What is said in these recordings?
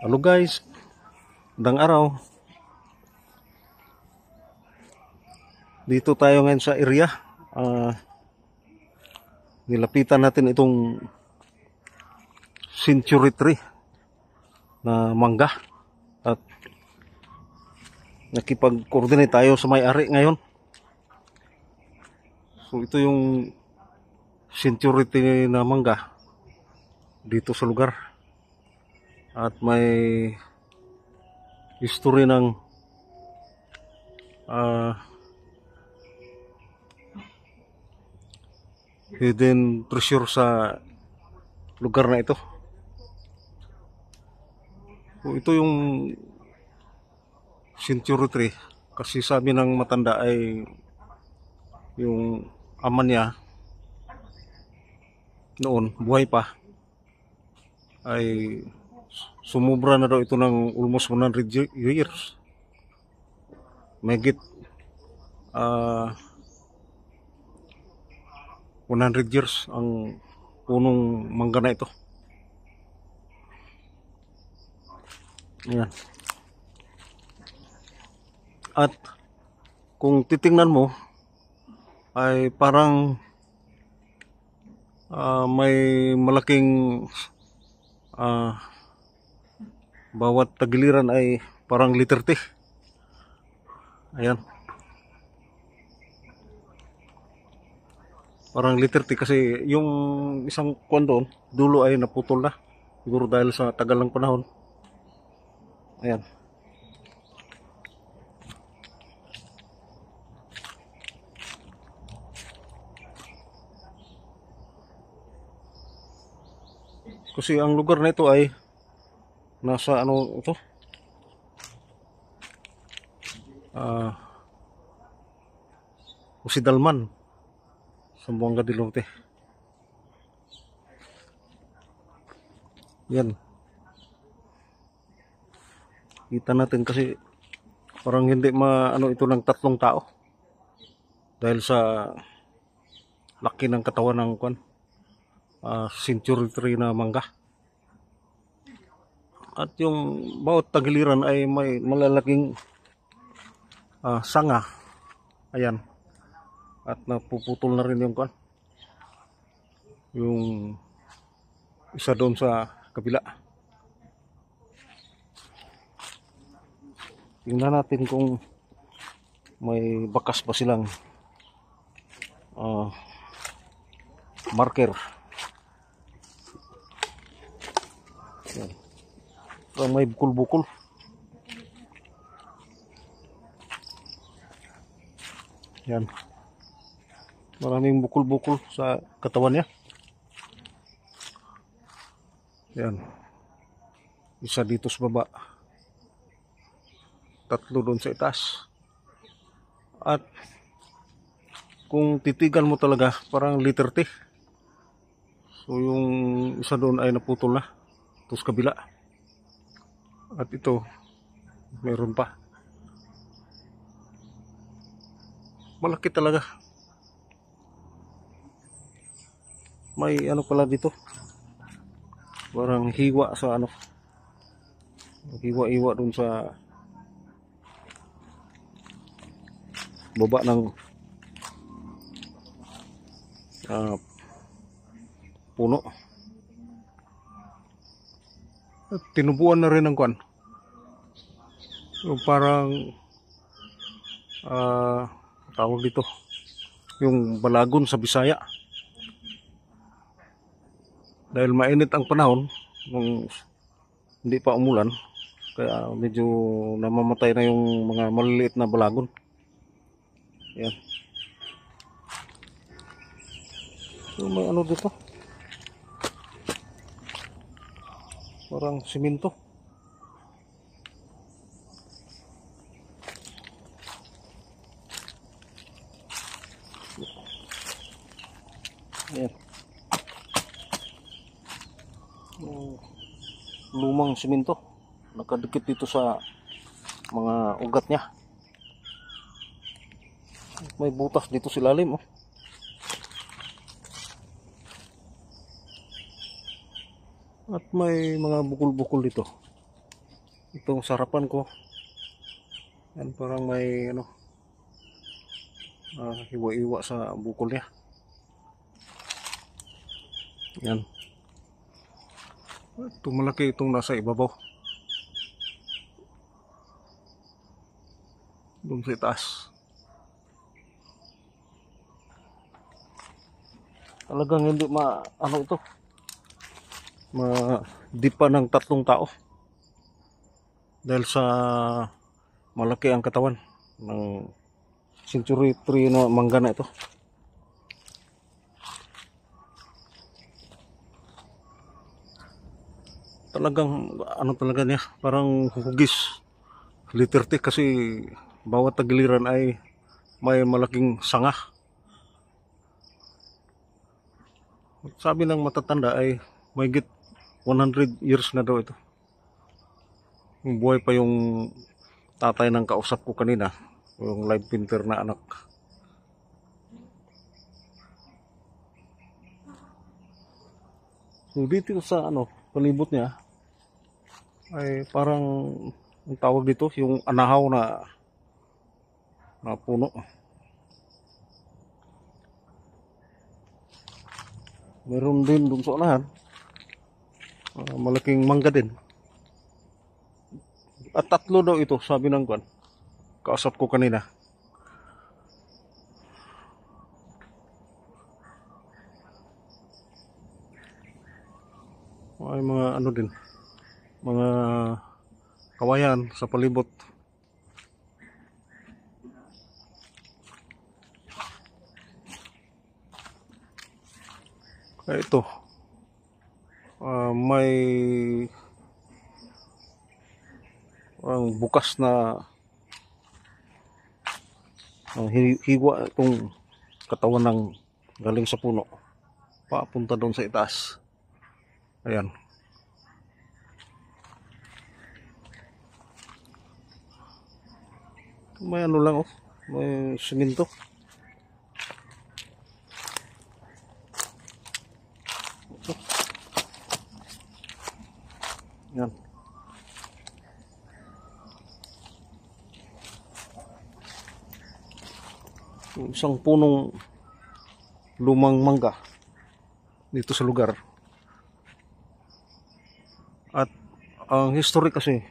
Hello guys, magandang araw. Dito tayo ngayon sa area. Nilapitan natin itong century tree na mangga at nakipag-coordinate tayo sa may-ari ngayon. So ito yung century tree na mangga dito sa lugar. At may history ng hidden treasure sa lugar na ito. So ito yung century tree kasi sabi ng matanda ay yung ama niya noon buhay pa ay sumubra na daw ito ng almost 100 years. Mahigit 100 years ang punong mangga na ito. Ayan. At kung titingnan mo ay parang may malaking bawat tagiliran ay parang letter T. Ayan. Parang letter T kasi yung isang kuwan doon, dulo ay naputol na. Siguro dahil sa tagal ng panahon. Ayan. Kasi ang lugar na ito ay nasa ano ito? Usidalman, Zamboanga del Norte. Yan. Kita natin kasi parang hindi maano ito ng tatlong tao. Dahil sa laki ng katawan ng kwan. Century tree na mangga. At yung bawat tagiliran ay may malalaking sanga. Ayan. At napuputol na rin yung kwan. Yung isa doon sa kabila. Tingnan natin kung may bakas pa silang marker. Ayan. Parang may bukol-bukol. Yan. Maraming bukol-bukol sa katawan niya. Yan. Isa dito sa baba. Tatlo doon sa itaas. At kung titigan mo talaga, parang letter T. So yung isa doon ay naputol na. Ito sa kabila. At ito, meron pa. Malaki talaga. May ano pala dito. Parang hiwa sa ano. Hiwa-hiwa dun sa baba ng puno. At tinubuan na rin ng kwan. Yung parang tawag dito. Yung balagon sa Bisaya. Dahil mainit ang panahon nung hindi pa umulan, kaya medyo namamatay na yung mga maliliit na balagon. Yan. So may ano dito? Parang simento. Yan. Lumang simento nakadikit dito sa mga ugat niya. May butas dito sa ilalim, oh. At may mga bukol-bukol dito. Itong sarapan ko. Yan, parang may ano, hiwa-hiwa sa bukol niya. Yan. Ito malaki itong nasa ibabaw. Doon sa itaas. Talagang hindi ano ito. Dipa ng 3 tao. Dahil sa malaki ang katawan ng century tree na mangga na ito. Talagang ano talaga niya, parang hugis. Liter T kasi bawat tagiliran ay may malaking sanga. Sabi ng matatanda ay mahigit 100 years na daw ito. Buhay pa yung tatay ng kausap ko kanina, yung live painter na anak. So dito sa ano, palibot niya ay parang ang tawag dito yung anahaw na puno. Meron din dun sa unahan, malaking mangga din. At 3 daw ito, sabi ng kwan, kausap ko kanina. Ay mga ano din, mga kawayan sa palibot. Kaya ito, may bukas na hiwa itong katawan ng galing sa puno papunta doon sa itaas. Ayan. May ano lang, may simento. Yan. Isang punong lumang mangga dito sa lugar. At ang history kasi,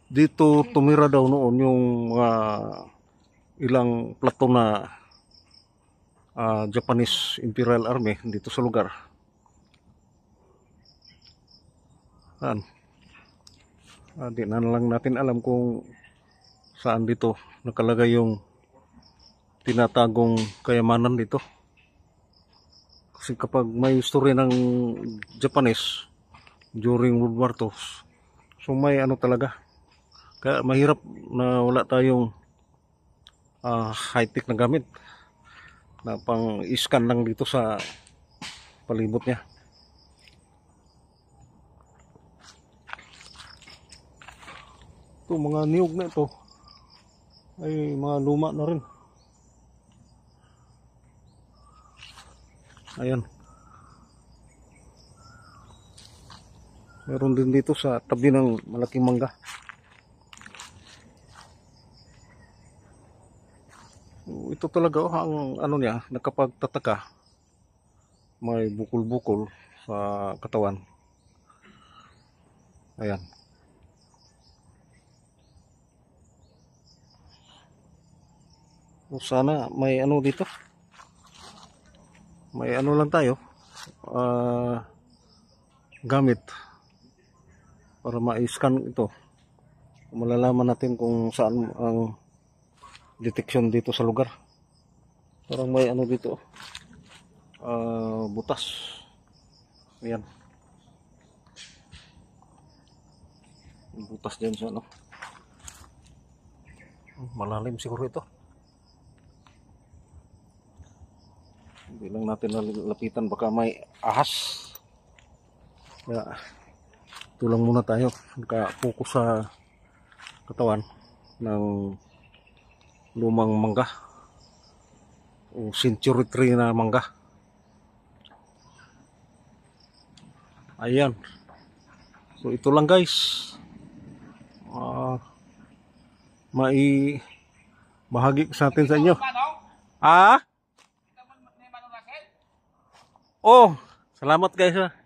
dito tumira daw noon yung mga ilang plato na Japanese Imperial Army dito sa lugar. Di na lang natin alam kung saan dito nakalagay yung tinatagong kayamanan dito. Kasi kapag may history ng Japanese during World War II, so may ano talaga. Kaya mahirap na wala tayong high-tech na gamit na pang-scan lang dito sa palibot niya. Ito mga niyog na ito ay mga luma na rin. Ayan. Meron din dito sa tabi ng malaking mangga. Ito talaga ang ano niya, nakapagtataka. May bukol-bukol sa katawan. Ayan. Sana may ano dito. May ano lang tayo. Gamit para ma-scan ito. Malalaman natin kung saan ang detection dito sa lugar. Parang may ano dito. Butas. Ayan. Butas dyan sa ano. Malalim siguro ito. Hindi lang natin lapitan, baka may ahas. Kaya tulang muna tayo, naka-focus sa katawan ng lumang mangga o century tree na mangga. Ayan. So ito lang guys. bahagi sa atin sa inyo. Ah? Oh, salamat guys.